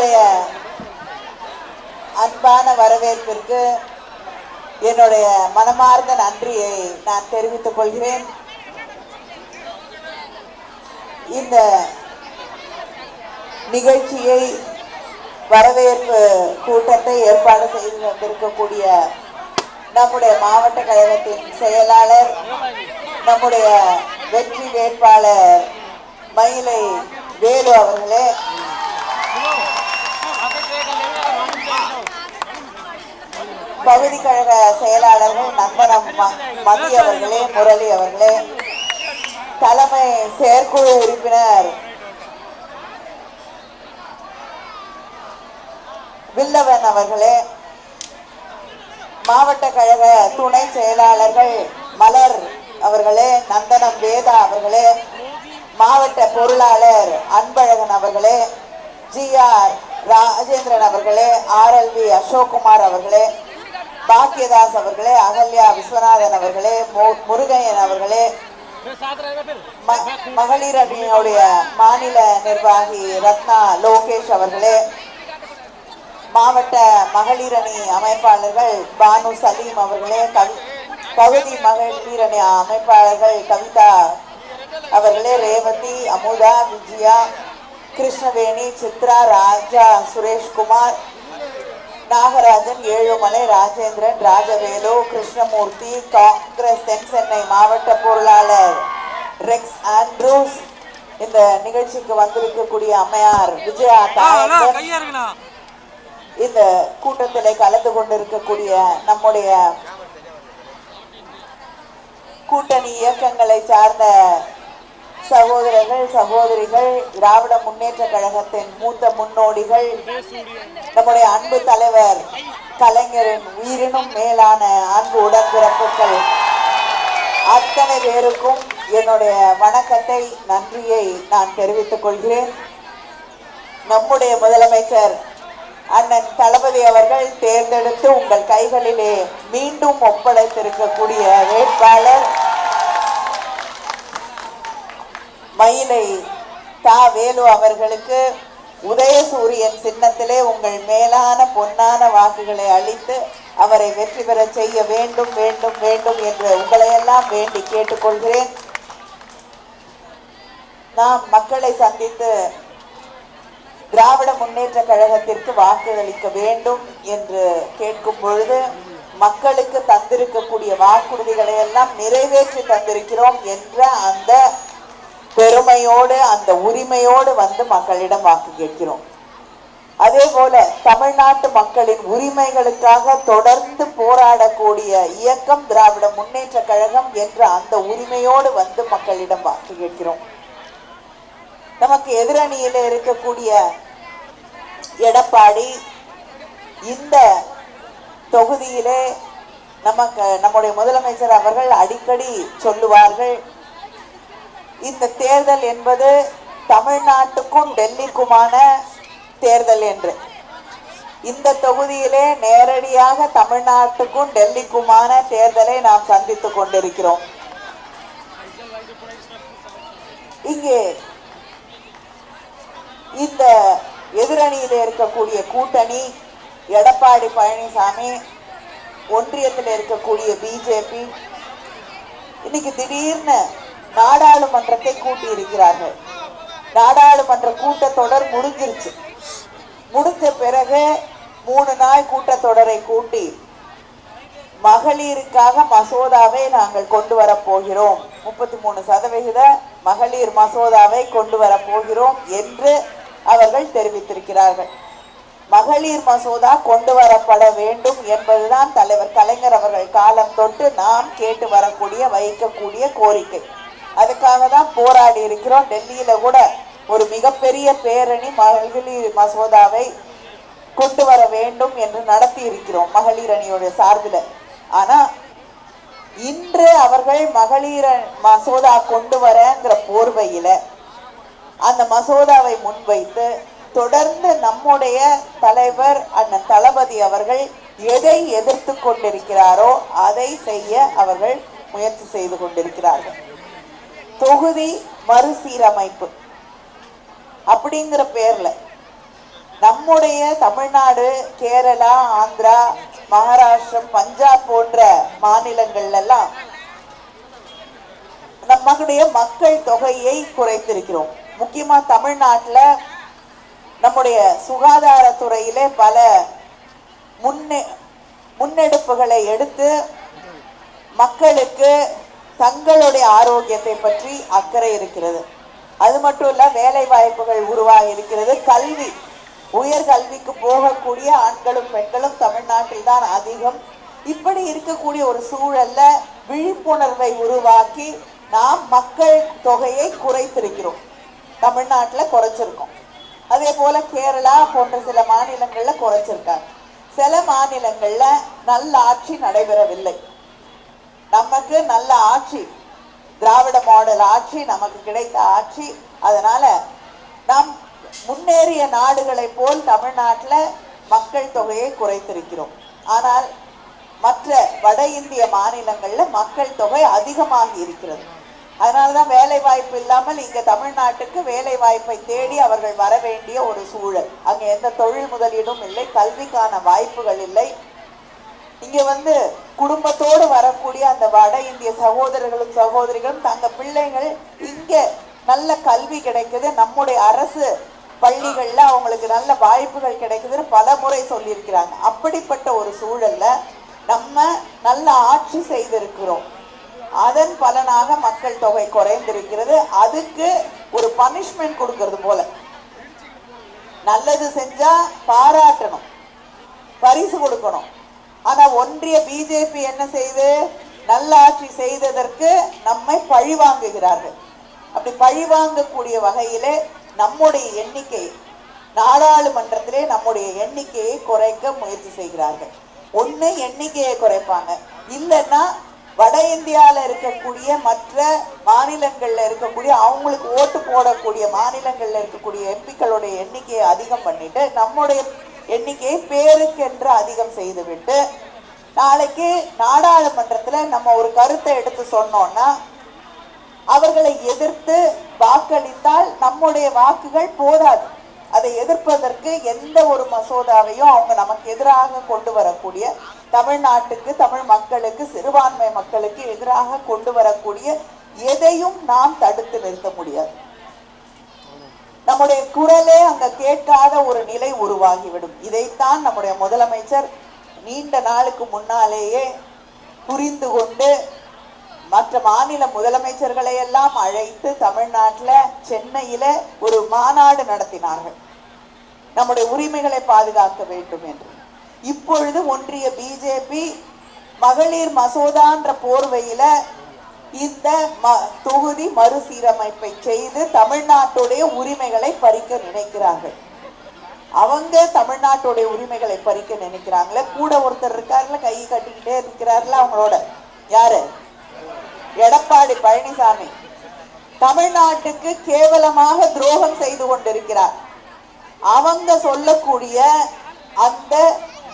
உங்களுடைய அன்பான வரவேற்பிற்கு என்னுடைய மனமார்ந்த நன்றியை நான் தெரிவித்துக் கொள்கிறேன். இந்த நிகழ்ச்சியை வரவேற்பு கூட்டத்தை ஏற்பாடு செய்து வந்திருக்கக்கூடிய நம்முடைய மாவட்ட கழகத்தின் செயலாளர், நம்முடைய வெற்றி வேட்பாளர் மயிலை வேலு அவர்களே, பகுதி கழக செயலாளர்கள் நந்தனம் மதி அவர்களே, முரளி அவர்களே, தலைமை செயற்குழு உறுப்பினர் வில்லவன் அவர்களே, மாவட்ட கழக துணை செயலாளர்கள் மலர் அவர்களே, நந்தனம் வேதா அவர்களே, மாவட்ட பொருளாளர் அன்பழகன் அவர்களே, GR ராஜேந்திரன் அவர்களே, RLV அசோக்குமார் அவர்களே, பாக்கியதாஸ் அவர்களே, அகல்யா விஸ்வநாதன் அவர்களே, முருகையன் அவர்களே, மகளிர் அணியுடைய மாநில நிர்வாகி ரத்னா லோகேஷ் அவர்களே, மாவட்ட மகளிர் அணி அமைப்பாளர்கள் பானு சலீம் அவர்களே, பகுதி மகளிர் அணி அமைப்பாளர்கள் கவிதா அவர்களே, ரேவதி, அமுதா, விஜயா, கிருஷ்ணவேணி, சித்ரா, ராஜா, சுரேஷ்குமார், நாகராஜன், ஏழுமலை, ராஜேந்திரன், ராஜவேலு, கிருஷ்ணமூர்த்தி, காங்கிரஸ் தென் சென்னை மாவட்ட பொருளாளர் ரெக்ஸ் ஆண்ட்ரூஸ், இந்த நிகழ்ச்சிக்கு வந்திருக்கக்கூடிய அம்மையார் விஜயா தாயகன், இந்த கூட்டத்திலே கலந்து கொண்டிருக்கக்கூடிய நம்முடைய கூட்டணி இயக்கங்களை சார்ந்த சகோதரர்கள், சகோதரிகள், திராவிட முன்னேற்ற கழகத்தின் மூத்த முன்னோடிகள், நம்முடைய அன்பு தலைவர் கலைஞரின் உயிரினும் மேலான அன்பு உடன்பிறப்புகள் அத்தனை பேருக்கும் என்னுடைய வணக்கத்தை, நன்றியை நான் தெரிவித்துக் கொள்கிறேன். நம்முடைய முதலமைச்சர் அண்ணன் தளபதி அவர்கள் தேர்ந்தெடுத்து உங்கள் கைகளிலே மீண்டும் ஒப்படைத்திருக்கக்கூடிய வேட்பாளர் மயிலை தா வேலு அவர்களுக்கு உதயசூரியன் சின்னத்திலே உங்கள் மேலான பொன்னான வாக்குகளை அளித்து அவரை வெற்றி பெற செய்ய வேண்டும் வேண்டும் வேண்டும் என்று உங்களையெல்லாம் வேண்டி கேட்டுக்கொள்கிறேன். நாம் மக்களை சந்தித்து திராவிட முன்னேற்ற கழகத்திற்கு வாக்குகளிக்க வேண்டும் என்று கேட்கும் பொழுது மக்களுக்கு தந்திருக்கக்கூடிய வாக்குறுதிகளை எல்லாம் நிறைவேற்றி தந்திருக்கிறோம் என்ற அந்த பெருமையோடு, அந்த உரிமையோடு வந்து மக்களிடம் வாக்கு கேட்கிறோம். அதே போல தமிழ்நாட்டு மக்களின் உரிமைகளுக்காக தொடர்ந்து போராடக்கூடிய இயக்கம் திராவிட முன்னேற்ற கழகம் என்ற அந்த உரிமையோடு வந்து மக்களிடம் வாக்கு கேட்கிறோம். நமக்கு எதிரணியில இருக்கக்கூடிய எடப்பாடி இந்த தொகுதியிலே நம்முடைய முதலமைச்சர் அவர்கள் அடிக்கடி சொல்லுவார்கள், இந்த தேர்தல் என்பது தமிழ்நாட்டுக்கும் டெல்லிக்குமான தேர்தல் என்று. இந்த தொகுதியிலே நேரடியாக தமிழ்நாட்டுக்கும் டெல்லிக்குமான தேர்தலை நாம் சந்தித்துக் கொண்டிருக்கிறோம். இங்கே இந்த எதிரணியில் இருக்கக்கூடிய கூட்டணி எடப்பாடி பழனிசாமி, ஒன்றியத்தில் இருக்கக்கூடிய பிஜேபி இன்னைக்கு திடீர்னு நாடாளுமன்றத்தை கூட்டி இருக்கிறார்கள். நாடாளுமன்ற கூட்டத்தொடர் முடிஞ்சிருச்சு. முடிஞ்ச பிறகு 3 நாள் கூட்டத்தொடரை கூட்டி மகளிருக்காக மசோதாவை நாங்கள் கொண்டு வர போகிறோம், 33% மகளிர் மசோதாவை கொண்டு வர போகிறோம் என்று அவர்கள் தெரிவித்திருக்கிறார்கள். மகளிர் மசோதா கொண்டு வரப்பட வேண்டும் என்பதுதான் தலைவர் கலைஞர் அவர்கள் காலம் தொட்டு நாம் கேட்டு வரக்கூடிய வைக்கக்கூடிய கோரிக்கை. அதுக்காக தான் போராடி இருக்கிறோம். டெல்லியில கூட ஒரு மிகப்பெரிய பேரணி மகளிர் மசோதாவை கொண்டு வர வேண்டும் என்று நடத்தி இருக்கிறோம் மகளிர் அணியோட சார்பில். ஆனா இன்று அவர்கள் மகளிர் மசோதா கொண்டு வரங்கிற போர்வையில அந்த மசோதாவை முன்வைத்து தொடர்ந்து நம்முடைய தலைவர் அண்ணன் தளபதி அவர்கள் எதை எதிர்த்து கொண்டிருக்கிறாரோ அதை செய்ய அவர்கள் முயற்சி செய்து கொண்டிருக்கிறார்கள். தொகுதி மறுசீரமைப்பு அப்படிங்கிற பேர்ல நம்முடைய தமிழ்நாடு, கேரளா, ஆந்திரா, மகாராஷ்டிரம், பஞ்சாப் போன்ற மாநிலங்கள்ல எல்லாம் நம்மளுடைய மக்கள் தொகையை குறைத்திருக்கிறோம். முக்கியமா தமிழ்நாட்டில் நம்முடைய சுகாதாரத்துறையிலே பல முன்னெடுப்புகளை எடுத்து மக்களுக்கு தங்களுடைய ஆரோக்கியத்தை பற்றி அக்கறை இருக்கிறது. அது மட்டும் இல்ல, வேலை வாய்ப்புகள் உருவாகி இருக்கிறது. கல்வி, உயர்கல்விக்கு போகக்கூடிய ஆண்களும் பெண்களும் தமிழ்நாட்டில் தான் அதிகம். இப்படி இருக்கக்கூடிய ஒரு சூழல்ல விழிப்புணர்வை உருவாக்கி நாம் மக்கள் தொகையை குறைத்திருக்கிறோம். தமிழ்நாட்டில் குறைச்சிருக்கோம். அதே போல கேரளா போன்ற சில மாநிலங்கள்ல குறைச்சிருக்காங்க. சில மாநிலங்கள்ல நல்ல ஆட்சி நடைபெறவில்லை. நமக்கு நல்ல ஆட்சி, திராவிட மாடல் ஆட்சி நமக்கு கிடைத்த ஆட்சி. அதனால நாம் முன்னேறிய நாடுகளை போல் தமிழ்நாட்டில் மக்கள் தொகையை குறைத்திருக்கிறோம். ஆனால் மற்ற வட இந்திய மாநிலங்கள்ல மக்கள் தொகை அதிகமாகி இருக்கிறது. அதனாலதான் வேலை வாய்ப்பு இல்லாமல் இங்க தமிழ்நாட்டுக்கு வேலை வாய்ப்பை தேடி அவர்கள் வர வேண்டிய ஒரு சூழல். அங்க எந்த தொழில் முதலீடும் இல்லை, கல்விக்கான வாய்ப்புகள் இல்லை. இங்க குடும்பத்தோடு வரக்கூடிய அந்த வட இந்திய சகோதரர்களும் சகோதரிகளும் தங்க பிள்ளைகள் இங்க நல்ல கல்வி கிடைக்குது, நம்முடைய அரசு பள்ளிகள்ல அவங்களுக்கு நல்ல வாய்ப்புகள் கிடைக்குதுன்னு பல முறை சொல்லியிருக்கிறாங்க. அப்படிப்பட்ட ஒரு சூழல்ல நம்ம நல்ல ஆட்சி செய்திருக்கிறோம். அதன் பலனாக மக்கள் தொகை குறைந்திருக்கிறது. அதுக்கு ஒரு பனிஷ்மெண்ட் கொடுக்கிறது போல, நல்லது செஞ்சா பாராட்டணும், பரிசு கொடுக்கணும். ஆனா ஒன்றிய பிஜேபி என்ன செய்து, நல்ல ஆட்சி செய்ததற்கு நம்மை பழி வாங்குகிறார்கள். அப்படி பழி வாங்கக்கூடிய வகையிலே நம்முடைய எண்ணிக்கை, நாடாளுமன்றத்திலே நம்முடைய எண்ணிக்கையை குறைக்க முயற்சி செய்கிறார்கள். ஒண்ணு எண்ணிக்கையை குறைப்பாங்க, இல்லைன்னா வட இந்தியாவில் இருக்கக்கூடிய மற்ற மாநிலங்கள்ல இருக்கக்கூடிய அவங்களுக்கு ஓட்டு போடக்கூடிய மாநிலங்கள்ல இருக்கக்கூடிய எம்பிக்களுடைய எண்ணிக்கையை அதிகம் பண்ணிட்டு நம்முடைய எண்ணிக்கையை பேருக்கென்று அதிகம் செய்துவிட்டு நாளைக்கு நாடாளுமன்றத்துல நம்ம ஒரு கருத்தை எடுத்து சொன்னோம்னா அவர்களை எதிர்த்து வாக்களித்தால் நம்முடைய வாக்குகள் போதாது. அதை எதிர்ப்பதற்கு எந்த ஒரு மசோதாவையும் அவங்க நமக்கு எதிராக கொண்டு வரக்கூடிய, தமிழ்நாட்டுக்கு, தமிழ் மக்களுக்கு, சிறுபான்மை மக்களுக்கு எதிராக கொண்டு வரக்கூடிய எதையும் நாம் தடுத்து நிறுத்த முடியாது. நம்முடைய குரலே அங்க கேட்காத ஒரு நிலை உருவாகிவிடும். இதைத்தான் நம்முடைய முதலமைச்சர் நீண்ட நாளுக்கு முன்னாலேயே புரிந்து கொண்டு மற்ற மாநில முதலமைச்சர்களை எல்லாம் அழைத்து தமிழ்நாட்டில் சென்னையில ஒரு மாநாடு நடத்தினார்கள், நம்முடைய உரிமைகளை பாதுகாக்க வேண்டும் என்று. இப்பொழுது ஒன்றிய பிஜேபி மகளிர் மசோதான்ற போர்வையில இந்த தொகுதி மறுசீரமைப்பை செய்து தமிழ்நாட்டுடைய உரிமைகளை பறிக்க நினைக்கிறார்கள். அவங்க தமிழ்நாட்டுடைய உரிமைகளை பறிக்க நினைக்கிறாங்களே. கூட ஒருத்தர் இருக்காருல, கை கட்டிக்கிட்டே இருக்கிறார்ல, அவங்களோட யாரு? எடப்பாடி பழனிசாமி. தமிழ்நாட்டுக்கு கேவலமாக துரோகம் செய்து கொண்டிருக்கிறார். அவங்க சொல்லக்கூடிய அந்த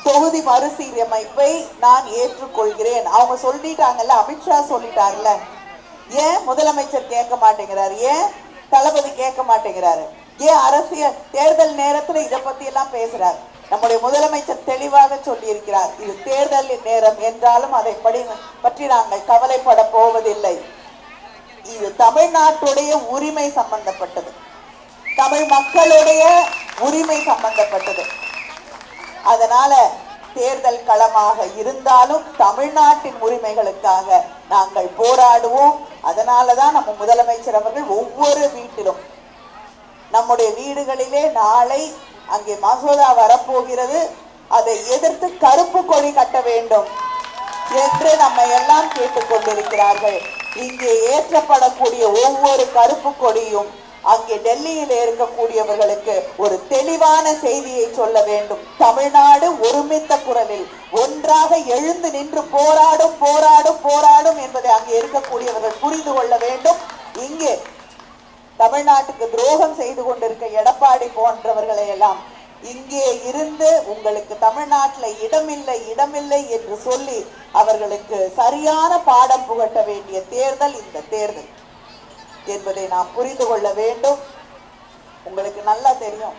தொகுதி மறுசீரமைப்பை நான் ஏற்றுக்கொள்கிறேன். அவங்க சொல்லிட்டாங்கல்ல, அமித்ஷா சொல்லிட்டார்ல, ஏன் முதலமைச்சர் கேட்க மாட்டேங்கிறாரு? ஏன் தளபதி கேட்க மாட்டேங்கிறாரு? ஏன் அரசியல் தேர்தல் நேரத்துல இதை பத்தி எல்லாம் பேசுறாரு? நம்முடைய முதலமைச்சர் தெளிவாக சொல்லி இருக்கிறார், இது தேர்தல் நேரம் என்றாலும் அதை பற்றி நாங்கள் கவலைப்பட போவதில்லை. இது தமிழ்நாட்டுடைய உரிமை சம்பந்தப்பட்டது, தமிழ் மக்களுடைய உரிமை சம்பந்தப்பட்டது. அதனால தேர்தல் களமாக இருந்தாலும் தமிழ்நாட்டின் உரிமைகளுக்காக நாங்கள் போராடுவோம். அதனாலதான் நம்ம முதலமைச்சர் அவர்கள் ஒவ்வொரு வீட்டிலும், நம்முடைய வீடுகளிலே நாளை அங்கே மசோதா வரப்போகிறது, அதை எதிர்த்து கருப்பு கொடி கட்ட வேண்டும் என்று நம்ம எல்லாம் கேட்டுக்கொண்டிருக்கிறார்கள். இங்கே ஏற்றப்படக்கூடிய ஒவ்வொரு கருப்பு கொடியும் அங்கே டெல்லியில் இருக்கக்கூடியவர்களுக்கு ஒரு தெளிவான செய்தியை சொல்ல வேண்டும். தமிழ்நாடு ஒருமித்த குரலில் ஒன்றாக எழுந்து நின்று போராடும் போராடும் போராடும் என்பதை அங்கே இருக்கக்கூடியவர்கள் புரிந்து கொள்ள வேண்டும். இங்கே தமிழ்நாட்டுக்கு துரோகம் செய்து கொண்டிருக்க எடப்பாடி போன்றவர்களை எல்லாம் இங்கே இருந்து உங்களுக்கு தமிழ்நாட்டில் இடமில்லை இடமில்லை என்று சொல்லி அவர்களுக்கு சரியான பாடம் புகட்ட வேண்டிய தேர்தல் இந்த தேர்தல் என்பதை நாம் புரிந்து கொள்ள வேண்டும். உங்களுக்கு நல்லா தெரியும்,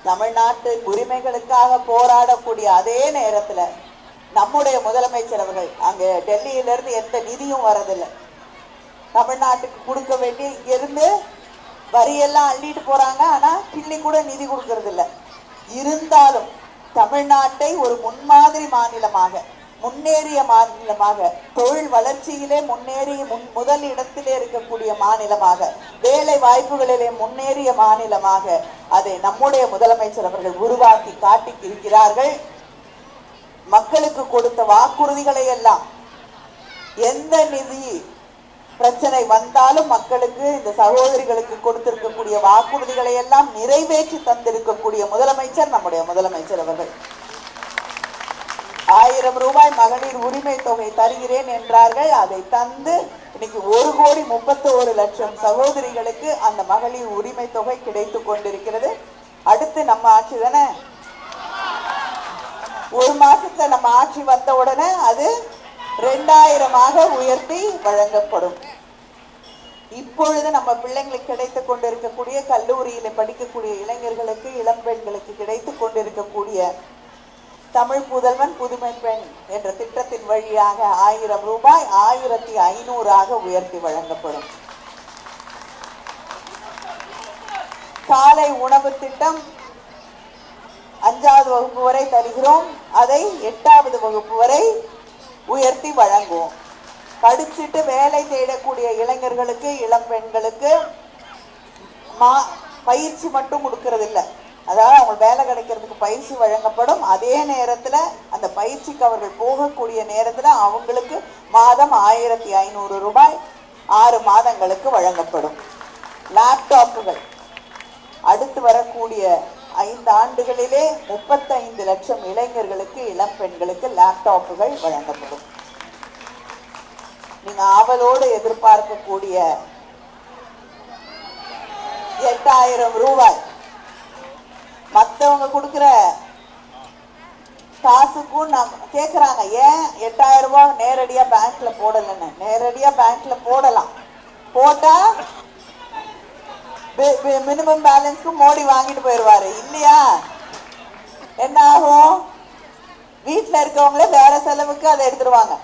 தமிழ்நாட்டு உரிமைகளுக்காக போராடக்கூடிய அதே நேரத்துல நம்முடைய முதலமைச்சர் அவர்கள் அங்க டெல்லியிலிருந்து எந்த நிதியும் வரதில்லை. தமிழ்நாட்டுக்கு கொடுக்க வேண்டிய இங்கிருந்து வரியெல்லாம் அள்ளிட்டு போறாங்க, ஆனா கிள்ளி கூட நிதி கொடுக்கறது இல்லை. இருந்தாலும் தமிழ்நாட்டை ஒரு முன்மாதிரி மாநிலமாக, முன்னேறிய மாநிலமாக, தொழில் வளர்ச்சியிலே முன்னேறிய முதல் இடத்திலே இருக்கக்கூடிய மாநிலமாக, வேலை வாய்ப்புகளிலே முன்னேறிய மாநிலமாக அதை நம்முடைய முதலமைச்சர் அவர்கள் உருவாக்கி காட்டி இருக்கிறார்கள். மக்களுக்கு கொடுத்த வாக்குறுதிகளை எல்லாம் எந்த நிதி பிரச்சனை வந்தாலும் மக்களுக்கு இந்த சகோதரிகளுக்கு கொடுத்திருக்கக்கூடிய வாக்குறுதிகளை எல்லாம் நிறைவேற்றி தந்திருக்கக்கூடிய முதலமைச்சர் நம்முடைய முதலமைச்சர் அவர்கள். 1000 ரூபாய் மகளிர் உரிமை தொகை தருகிறேன் என்றார்கள். அதை தந்து இன்னைக்கு 1,31,00,000 சகோதரிகளுக்கு அந்த மகளிர் உரிமை தொகை கிடைத்து கொண்டிருக்கிறது. அடுத்து நம்ம ஆட்சி தானே, ஒரு மாசத்துல நம்ம ஆட்சி வந்த உடனே அது 2000 உயர்த்தி வழங்கப்படும். இப்பொழுது நம்ம பிள்ளைங்களுக்கு கிடைத்து கொண்டிருக்கக்கூடிய கல்லூரியில படிக்கக்கூடிய இளைஞர்களுக்கு, இளம்பெண்களுக்கு கிடைத்து கொண்டிருக்கக்கூடிய தமிழ் புதல்வன் புதுமை பெண் என்ற திட்டத்தின் வழியாக 1000 ரூபாய் 1500 உயர்த்தி வழங்கப்படும். காலை உணவு திட்டம் 5வது வகுப்பு வரை தருகிறோம், அதை 8வது வகுப்பு வரை உயர்த்தி வழங்குவோம். படிச்சுட்டு வேலை தேடக்கூடிய இளைஞர்களுக்கு, இளம் பெண்களுக்கு பயிற்சி மட்டும் கொடுக்கறது இல்லை, அதாவது அவங்க வேலை கிடைக்கிறதுக்கு பயிற்சி வழங்கப்படும். அதே நேரத்துல அந்த பயிற்சிக்கு அவர்கள் போகக்கூடிய நேரத்துல அவங்களுக்கு மாதம் 1500 ரூபாய் 6 மாதங்களுக்கு வழங்கப்படும். லேப்டாப்புகள் அடுத்து வரக்கூடிய 5 ஆண்டுகளிலே 35 லட்சம் இளைஞர்களுக்கு, இளம் பெண்களுக்கு லேப்டாப்புகள் வழங்கப்படும். நீங்க ஆவலோடு எதிர்பார்க்கக்கூடிய 8000 ரூபாய் மற்றவங்க கொடுக்கிற காசுக்கும் கேட்குறாங்க, ஏன் 8000 ரூபாய் நேரடியா பேங்க்ல போடலன்னு. நேரடியா பேங்க்ல போடலாம், போட்டா மினிமம் பேலன்ஸ்க்கு மோடி வாங்கிட்டு போயிடுவாரு இல்லையா? என்ன ஆகும்? வீட்டில் இருக்கவங்களே வேற செலவுக்கு அதை எடுத்துருவாங்க.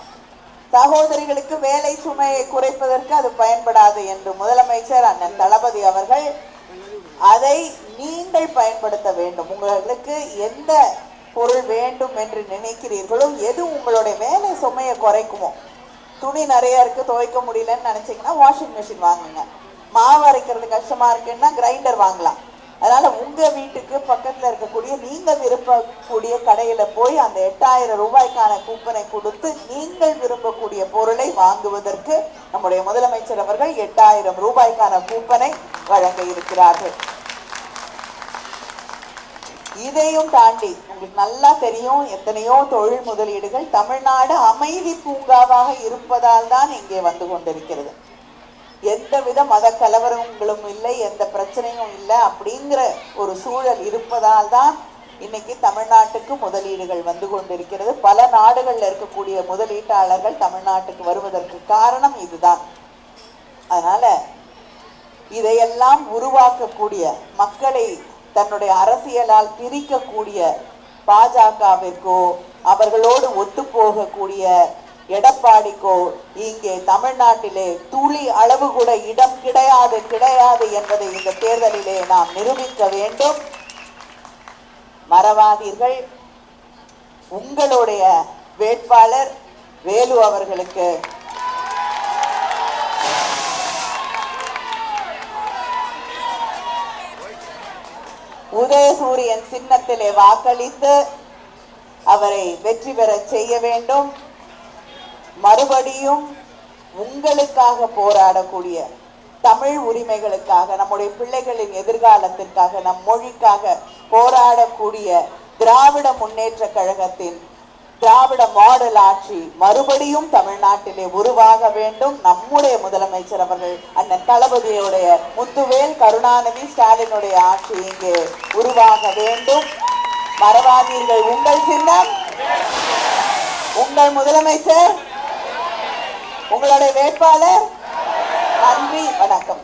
சகோதரிகளுக்கு வேலை சுமையை குறைப்பதற்கு அது பயன்படாது என்று முதலமைச்சர் அண்ணன் தளபதி அவர்கள் அதை நீங்கள் பயன்படுத்த வேண்டும். உங்களுக்கு எந்த பொருள் வேண்டும் என்று நினைக்கிறீர்களோ, எது உங்களுடைய வேலை சுமையை குறைக்குமோ, துணி நிறைய இருக்கு துவைக்க முடியலன்னு நினைச்சீங்கன்னா வாஷிங் மிஷின் வாங்குங்க. மாவு அரைக்கிறது கஷ்டமா இருக்குன்னா கிரைண்டர் வாங்கலாம். அதனால உங்க வீட்டுக்கு பக்கத்துல இருக்கக்கூடிய நீங்க விரும்பக்கூடிய கடையில போய் அந்த 8000 ரூபாய்க்கான கூப்பனை கொடுத்து நீங்கள் விரும்பக்கூடிய பொருளை வாங்குவதற்கு நம்முடைய முதலமைச்சர் அவர்கள் 8000 ரூபாய்க்கான கூப்பனை வழங்க இருக்கிறார்கள். இதையும் தாண்டி உங்களுக்கு நல்லா தெரியும், எத்தனையோ தொழில் முதலீடுகள் தமிழ்நாடு அமைதி பூங்காவாக இருப்பதால் தான் இங்கே வந்து கொண்டிருக்கிறது. எந்தவித மத கலவரங்களும் இல்லை, எந்த பிரச்சனையும் இல்லை அப்படிங்கிற ஒரு சூழல் இருப்பதால் தான் இன்னைக்கு தமிழ்நாட்டுக்கு முதலீடுகள் வந்து கொண்டிருக்கிறது. பல நாடுகள்ல இருக்கக்கூடிய முதலீட்டாளர்கள் தமிழ்நாட்டுக்கு வருவதற்கு காரணம் இதுதான். அதனால இதையெல்லாம் உருவாக்கக்கூடிய, மக்களை தன்னுடைய அரசியலால் பிரிக்கக்கூடிய பாஜகவிற்கோ அவர்களோடு ஒத்து போகக்கூடிய எடப்பாடிக்கோ இங்கே தமிழ்நாட்டிலே துளி அளவு கூட இடம் கிடையாது என்பதை இந்த தேர்தலிலே நாம் நிரூபிக்க வேண்டும். மறவாதீர்கள், உங்களுடைய வேட்பாளர் வேலு அவர்களுக்கு உதயசூரியன் சின்னத்திலே வாக்களித்து அவரை வெற்றி பெற செய்ய வேண்டும். மறுபடியும் உங்களுக்காக போராடக்கூடிய, தமிழ் உரிமைகளுக்காக, நம்முடைய பிள்ளைகளின் எதிர்காலத்திற்காக, நம் மொழிக்காக போராடக்கூடிய திராவிட முன்னேற்ற கழகத்தின் திராவிட மாடல் ஆட்சி மறுபடியும் தமிழ்நாட்டிலே உருவாக வேண்டும். நம்முடைய முதலமைச்சர் அவர்கள் அண்ணன் தளபதியுடைய முத்துவேல் கருணாநிதி ஸ்டாலினுடைய ஆட்சி இங்கே உருவாக வேண்டும். மறவாதீர்கள், உங்கள் சின்னம், உங்கள் முதலமைச்சர், உங்களுடைய வேட்பாளர். நன்றி, வணக்கம்.